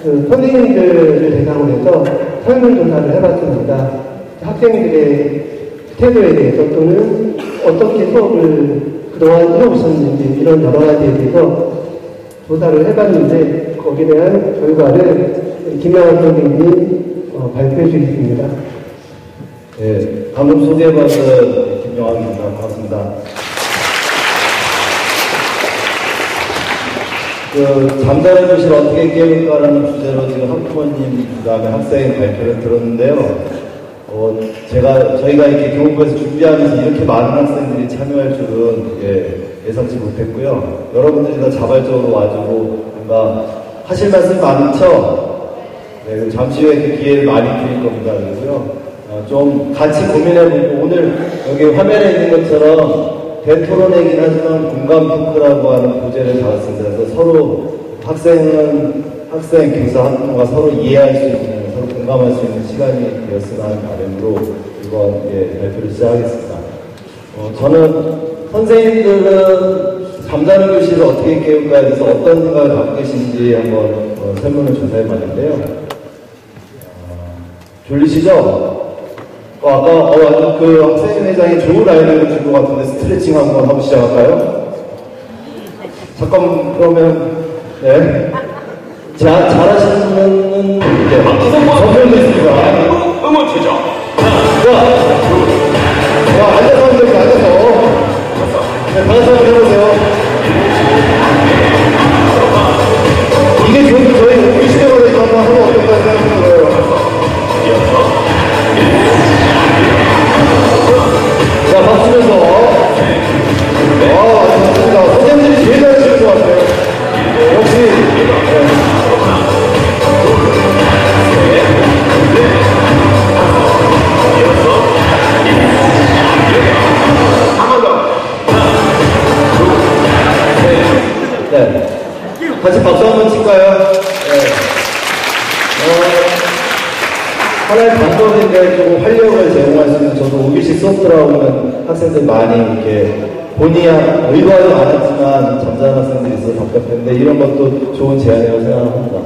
그 선생님들을 대상으로 해서 설문조사를 해봤습니다. 학생들의 태도에 대해서 또는 어떻게 수업을 그동안 해오셨는지 이런 여러 가지에 대해서 조사를 해봤는데 거기에 대한 결과를 김영환 선생님이 발표해 주겠습니다. 네, 방금 소개해봤던 김영환입니다. 반갑습니다. 잠자는 교실 어떻게 깨울까라는 주제로 지금 학부모님 그다음에 학생 발표를 들었는데요. 저희가 이렇게 교육부에서 준비하면서 이렇게 많은 학생들이 참여할 줄은 예상치 못했고요. 여러분들이 다 자발적으로 와주고 뭔가 하실 말씀 많죠? 네, 잠시 후에 그 기회를 많이 드릴 겁니다. 그래서요. 좀 같이 고민해보고 오늘 여기 화면에 있는 것처럼 대토론이긴 하지만 공감 토크라고 하는 부제를 잡았습니다. 그래서 서로 학생은 학생, 교사, 학부모가 서로 이해할 수 있는, 서로 공감할 수 있는 시간이 되었으면 하는 바람으로 이번 발표를 시작하겠습니다. 저는 선생님들은 잠자는 교실을 어떻게 깨울까에 대해서 어떤 생각을 갖고 계신지 한번 설문을 조사해봤는데요. 졸리시죠? 아까 그 학생회장이 좋은 아이디어를 준 것 같은데 스트레칭 한번 하고 시작할까요? 잠깐 그러면 네. 잘하시는 분은 선생님도 있습니다. 응원 주죠. 앉아서 하면 됩니다. 앉아서. 네, 다섯 번 해보세요. 이게 지금 저희 우리 시대로 이거 한번 하면 어떨까 생각이 들어요. 자, 박수 쳐서. 좋습니다. 선생님들이 제일 잘하시는 것 같아요. 역시. 네. 같이 박수 한번 칠까요? 네. 하나의 방법인데 조금 활력을 제공할 수 있는 저도 5일씩 수업 들어오면 학생들 많이 이렇게 본인이 의도하지 않았지만 잠자는 학생들이 있어서 답답했는데 이런 것도 좋은 제안이라고 생각합니다.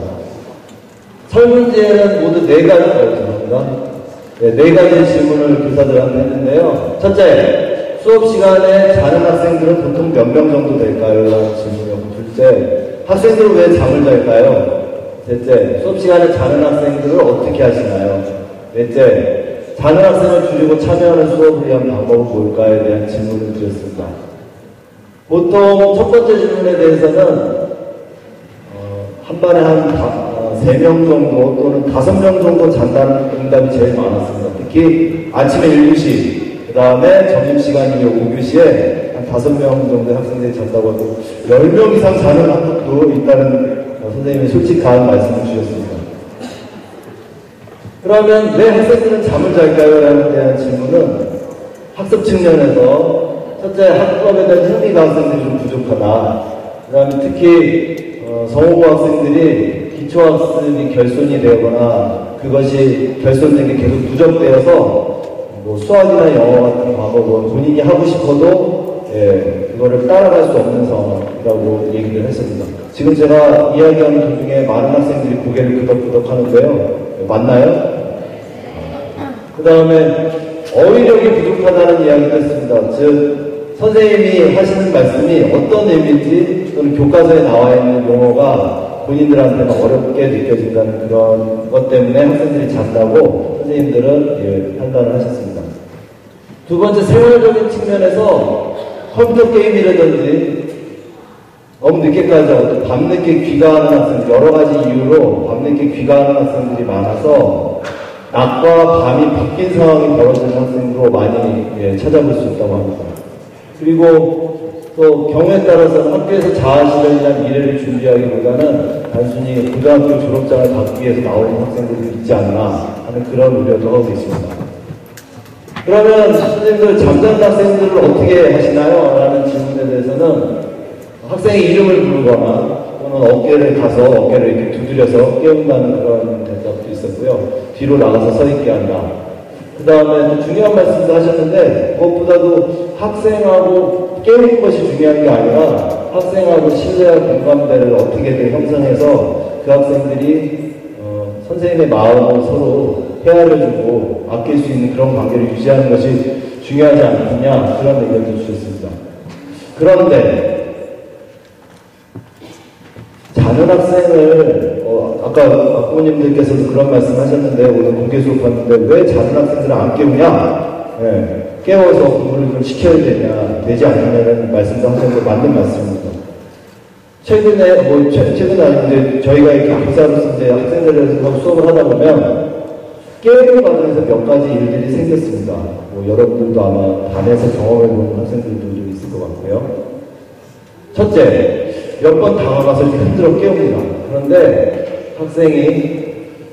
설문지에는 모두 4가지 죄송합니다. 네, 4가지 질문을 교사들한테 했는데요. 첫째, 수업 시간에 자는 학생들은 보통 몇 명 정도 될까요? 라는 질문이었고, 둘째, 학생들은 왜 잠을 잘까요? 셋째, 수업 시간에 자는 학생들을 어떻게 하시나요? 넷째, 자는 학생을 줄이고 참여하는 수업을 위한 방법은 뭘까에 대한 질문을 드렸습니다. 보통 첫 번째 질문에 대해서는 한 반에 한 3명 정도 또는 5명 정도 잔다는 응답이 제일 많았습니다. 특히 아침에 1교시, 그 다음에 점심시간이면 5교시에 한 5명 정도의 학생들이 잔다고 하고 10명 이상 자는 학급도 있다는 선생님이 솔직한 말씀을 주셨습니다. 그러면 왜 학생들은 잠을 잘까요? 라는 대한 질문은 학습 측면에서 첫째, 학습에 대한 흥미가 학생들이 좀 부족하다. 그 다음에 특히 성호고 학생들이 기초학습이 결손이 되거나 그것이 결손된 게 계속 누적되어서 뭐 수학이나 영어 같은 과목은 본인이 하고 싶어도 그거를 따라갈 수 없는 상황이라고 얘기를 했습니다. 지금 제가 이야기하는 도중에 많은 학생들이 고개를 끄덕끄덕 하는데요. 맞나요? 그 다음에 어휘력이 부족하다는 이야기도 했습니다. 즉 선생님이 하시는 말씀이 어떤 의미인지 또는 교과서에 나와 있는 용어가 본인들한테는 어렵게 느껴진다는 그런 것 때문에 학생들이 잔다고 선생님들은 판단을 하셨습니다. 두 번째, 생활적인 측면에서 컴퓨터 게임이라든지 너무 늦게까지 밤늦게 귀가하는 학생들, 여러 가지 이유로 밤늦게 귀가하는 학생들이 많아서 낮과 밤이 바뀐 상황이 벌어지는 학생으로 많이 찾아볼 수 있다고 합니다. 그리고 또 경우에 따라서는 학교에서 자아실현이나 미래를 준비하기보다는 단순히 고등학교 졸업장을 받기 위해서 나오는 학생들이 있지 않나 하는 그런 우려도 하고 있습니다. 그러면 선생님들 잠자는 학생들을 어떻게 하시나요? 라는 질문에 대해서는 학생의 이름을 부르거나 또는 어깨를 가서 어깨를 이렇게 두드려서 깨운다는 그런 대답도 있었고요. 뒤로 나가서 서 있게 한다. 그 다음에 중요한 말씀도 하셨는데, 무엇보다도 학생하고 깨우는 것이 중요한 게 아니라 학생하고 신뢰와 공감대를 어떻게든 형성해서 그 학생들이 선생님의 마음을 서로 헤아려주고 아낄 수 있는 그런 관계를 유지하는 것이 중요하지 않느냐, 그런 의견도 주셨습니다. 그런데 자는 학생을 아까 부모님들께서도 그런 말씀 하셨는데, 오늘 공개 수업하는데 왜 자는 학생들을 안 깨우냐, 깨워서 공부를 좀 시켜야 되지 않느냐는 말씀도 하셨는데 맞는 말씀입니다. 최근에 최근 아닌데 저희가 이렇게 교사로서 이제 학생들에서 수업을 하다 보면 깨우는 과정에서 몇 가지 일들이 생겼습니다. 여러분들도 아마 반에서 경험해본 학생들도 좀 있을 것 같고요. 첫째, 몇 번 다가가서 이렇게 흔들어 깨웁니다. 그런데 학생이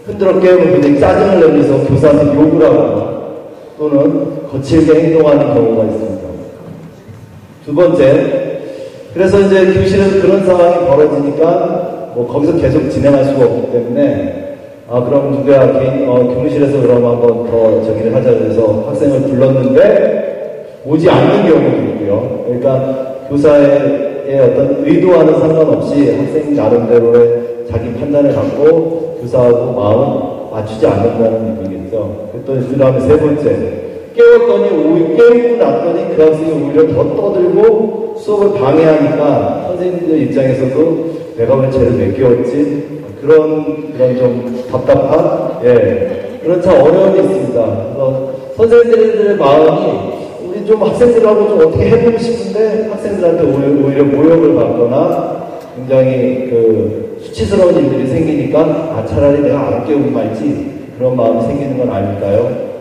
흔들어 깨우면 굉장히 짜증을 내면서 교사한테 욕을 하거나 또는 거칠게 행동하는 경우가 있습니다. 두 번째, 그래서 이제 교실에서 그런 상황이 벌어지니까 거기서 계속 진행할 수가 없기 때문에 그럼 누구야 교무실에서 그럼 한번 더 저기를 하자 그래서 학생을 불렀는데 오지 않는 경우도 있고요. 그러니까 교사의 어떤 의도와는 상관없이 학생이 나름대로의 자기 판단을 갖고 교사하고 마음 맞추지 않는다는 의미겠죠. 또 그 다음에 세 번째, 깨우고 났더니 그 학생이 오히려 더 떠들고 수업을 방해하니까 선생님들 입장에서도 내가 왜 쟤를 왜 깨웠지? 그런 좀 답답한, 그런 참 어려움이 있습니다. 그래서 선생님들의 마음이 우리 좀 학생들하고 좀 어떻게 해보고 싶은데 학생들한테 오히려 모욕을 받거나 굉장히 수치스러운 일들이 생기니까 차라리 내가 안 깨우고 말지, 그런 마음이 생기는 건 아닐까요?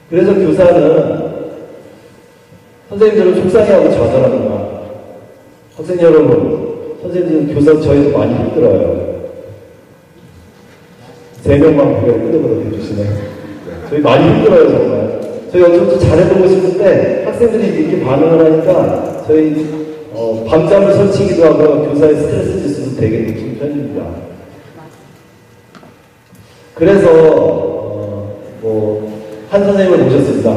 그래서 교사는 선생님들을 속상해하고 좌절합니다. 학생 여러분, 선생님들 교사 저희도 많이 힘들어요. 3명만 고개를 끄덕끄덕 해주시네요. 저희 많이 힘들어요, 정말. 저희 어쩌면 잘해보고 싶은데 학생들이 이렇게 반응을 하니까 저희 밤잠을 설치기도 하고 교사의 스트레스 지수도 되게 높은 편입니다. 그래서 한 선생님을 모셨습니다.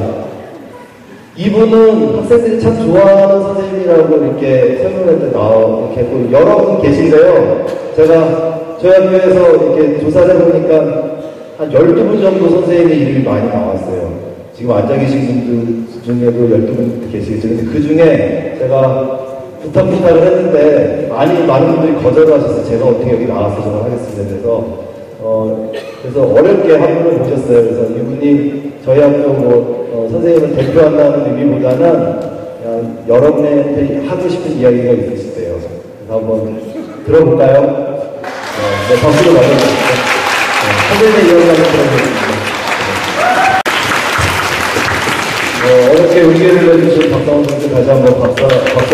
이분은 학생들이 참 좋아하는 선생님이라고 이렇게 설명할 때 이렇게 여러 분 계신데요. 제가 저희 학교에서 이렇게 조사를 해보니까 한 12분 정도 선생님의 이름이 많이 나왔어요. 지금 앉아 계신 분들 중에도 12분 계시겠죠. 근데 그 중에 제가 부탁을 했는데 많은 분들이 거절을 하셔서 제가 어떻게 여기 나와서 저걸 하겠습니다. 그래서 어렵게 한 분을 모셨어요. 그래서 이분이 저희 학교 선생님을 대표한다는 의미보다는 그냥 여러분한테 하고 싶은 이야기가 있으시대요. 그래서 한번 들어볼까요? 네, 박수로 맞아주세요. 선생님의 이야기 한번 들어보겠습니다. 어렵게 의견을 내주신 박상원 선수 다시 한번 박수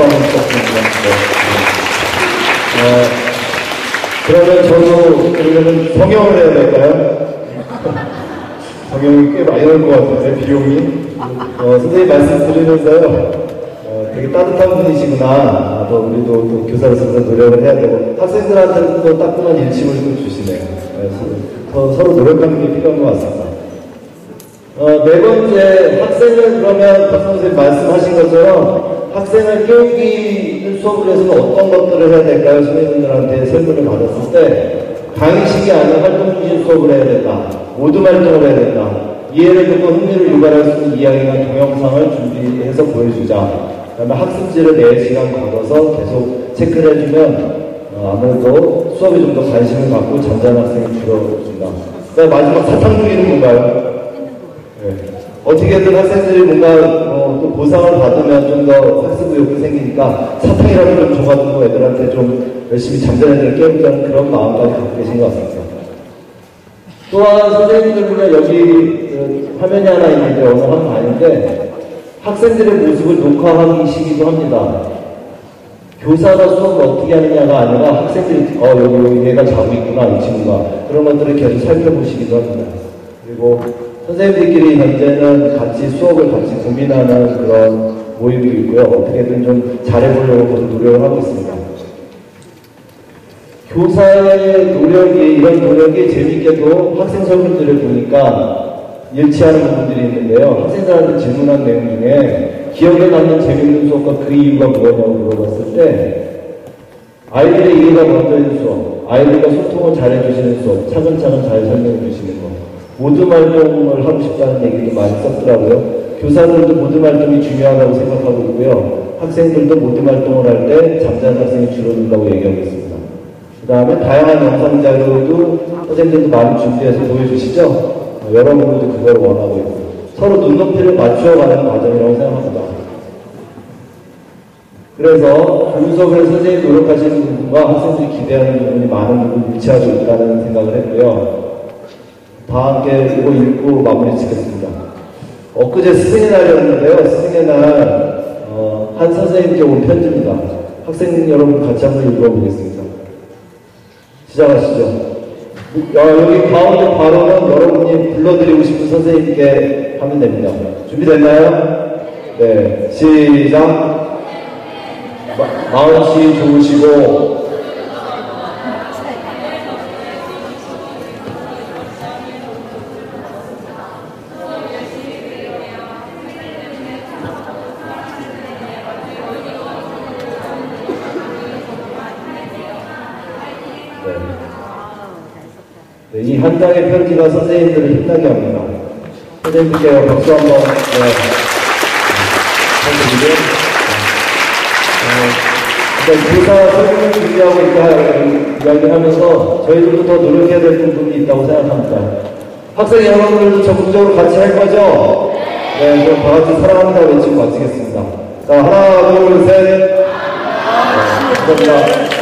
한번 부탁드립니다. 그러면 저도 그러면 성형을 해야 될까요? 성형이 꽤 많이 나올 것 같은데 비용이. 선생님 말씀 들으면서요, 되게 따뜻한 분이시구나. 우리도 또 교사로서 그런 노력을 해야 되고 학생들한테는 또 따끔한 일침을 또 주시네요. 서로 노력하는 게 필요한 것 같습니다. 네 번째, 학생을 그러면 박 선생님 말씀하신 것처럼 학생을 깨우기 수업을 해서는 어떤 것들을 해야 될까요? 선생님들한테 설문을 받았을 때 강의식이 아닌 활동 중심 수업을 해야 된다. 모든 활동을 해야 된다. 이해를 듣고 흥미를 유발할 수 있는 이야기나 동영상을 준비해서 보여주자. 그 다음에 학습지를 4시간 걸어서 계속 체크를 해주면 아무래도 수업에 좀 더 관심을 갖고 잠자는 학생이 줄어든다. 그 마지막 사탕주기는 뭔가요? 어떻게든 학생들이 뭔가 또 보상을 받으면 좀 더 학습 의욕이 생기니까 사탕이라도 좀 줘가지고 애들한테 좀 열심히 잠자는 애들을 깨우자는 그런 마음까지 갖고 계신 것 같습니다. 또한 선생님들 보면 여기 화면이 하나 있는데 어느 한 반인데 학생들의 모습을 녹화하시기도 합니다. 교사가 수업을 어떻게 하느냐가 아니라 학생들이 여기 얘가 자고 있구나, 이 친구가, 그런 것들을 계속 살펴보시기도 합니다. 그리고 선생님들끼리 현재는 같이 수업을 같이 고민하는 그런 모임도 있고요. 어떻게든 좀 잘해보려고 노력을 하고 있습니다. 교사의 노력이, 이런 노력이 재밌게도 학생 설문들을 보니까 일치하는 부분들이 있는데요. 학생들한테 질문한 내용 중에 기억에 남는 재밌는 수업과 그 이유가 무엇냐고 물어봤을 때 아이들의 이해가 먼저인 수업, 아이들과 소통을 잘해주시는 수업, 차근차근 잘 설명해 주시는 것, 모든 활동을 하고 싶다는 얘기도 많이 썼더라고요. 교사들도 모든 활동이 중요하다고 생각하고 있고요. 학생들도 모든 활동을 할 때 잠자는 학생이 줄어든다고 얘기하고 있습니다. 그 다음에 다양한 영상 자료도 선생님들도 많이 준비해서 보여주시죠. 여러분들도 그걸 원하고 있고 서로 눈높이를 맞추어가는 과정이라고 생각합니다. 그래서 교육 수업에서 선생님이 노력하시는 부분과 학생들이 기대하는 부분이 많은 부분이 일치하고 있다는 생각을 했고요. 다 함께 이거 읽고 마무리 짓겠습니다. 엊그제 스승의 날이었는데요. 스승의 날 한 선생님께 온 편지입니다. 학생 여러분 같이 한번 읽어보겠습니다. 시작하시죠. 여기 가운데 바로는 여러분이 불러드리고 싶은 선생님께 하면 됩니다. 준비됐나요? 네, 시작. 마음씨 좋으시고 네, 이 한 장의 편지가 선생님들을 힘나게 합니다. 선생님들께 박수 한번 교사 설명을 준비하고 있다 이야기하면서 저희들도 더 노력해야 될 부분이 있다고 생각합니다. 학생 여러분들도 적극적으로 같이 할 거죠? 네, 그럼 다 같이 사랑합니다 외치고 마치겠습니다. 자, 하나, 둘, 셋. 감사합니다.